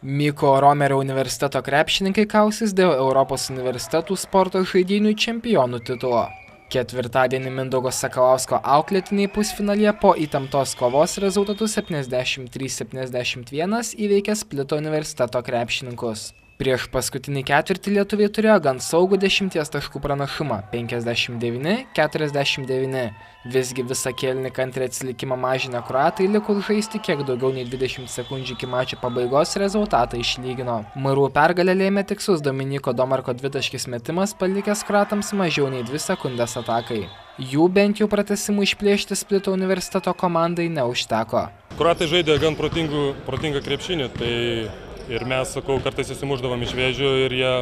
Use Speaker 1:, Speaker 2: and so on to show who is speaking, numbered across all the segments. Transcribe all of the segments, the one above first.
Speaker 1: Mykolo Romerio universiteto krepšininkai kausis dėl Europos universitetų sporto žaidynių čempionų titulo. Ketvirtadienį Mindaugo Sakalausko auklėtiniai pusfinalyje po įtemptos kovos rezultatu 73-71 įveikė Splito universiteto krepšininkus. Prieš paskutinį ketvirtį lietuviai turėjo gan saugų 10 taškų pranašumą – 59-49. Visgi visą kėlinį kantriai atsilikimą mažinę kroatai liko žaisti kiek daugiau nei 20 sekundžių iki mačo pabaigos rezultatą išlygino. MRU pergalę lėmė tikslus Dominiko Domarko dvitaškis metimas, palikęs kroatams mažiau nei 2 sekundės atakai. Jų bent jau pratęsimų išplėšti Splito universiteto komandai neužteko.
Speaker 2: Kroatai žaidė gan protingą krepšinį, tai ir mes, kartais įsimuždavom iš vėžių ir jie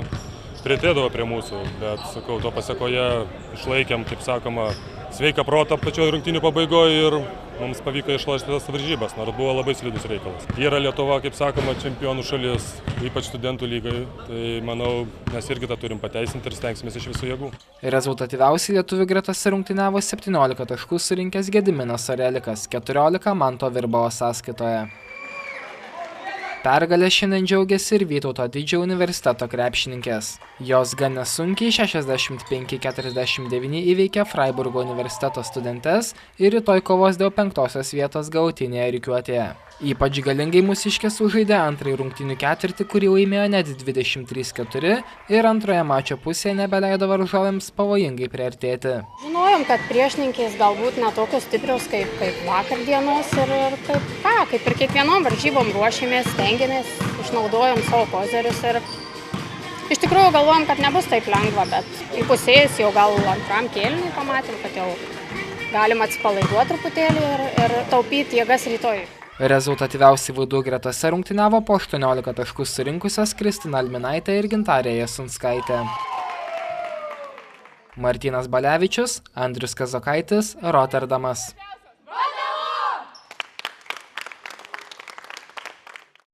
Speaker 2: priartėdavo prie mūsų, bet, to pasekoje išlaikėm, kaip sakoma, sveiką protą pačioje rungtynių pabaigoje ir mums pavyko išlošti tas varžybas, nors buvo labai slidus reikalas. Yra Lietuva, kaip sakoma, čempionų šalis, ypač studentų lygai, tai manau, mes irgi tą turim pateisinti ir stengsimės iš visų jėgų.
Speaker 1: Rezultatyviausiai lietuvių gretose rungtyniavo 17 taškų surinkęs Gediminas Orelikas, 14 Manto Virbalo sąskaitoje. Pergalę šiandien džiaugiasi ir Vytauto Didžiojo universiteto krepšininkės. Jos gan nesunkiai 65-49 įveikė Freiburgo universiteto studentes ir rytoj kovos dėl 5. vietos galutinėje rikiuotėje. Ypač galingai mūsiškės sužaidė antrąjį rungtynių ketvirtį, kurį laimėjo net 23-4 ir antroje mačo pusėje nebeleido varžovėms pavojingai priartėti.
Speaker 3: Žinojom, kad priešininkės galbūt netokios stiprios kaip vakar dienos ir kaip ir kiekvienom varžybom ruošėmės, stengiamės, išnaudojom savo kozerius ir iš tikrųjų galvojom, kad nebus taip lengva, bet įpusėjus jau gal antram kėliniui pamatėm, kad jau galim atsipalaiduoti truputėlį ir taupyti jėgas rytoj.
Speaker 1: Rezultatyviausiai Vaidų gretose rungtyniavo po 18 taškų surinkusios Kristina Alminaitė ir Gintarė Jasunskaitė. Martynas Balevičius, Andrius Kazokaitis, Roterdamas.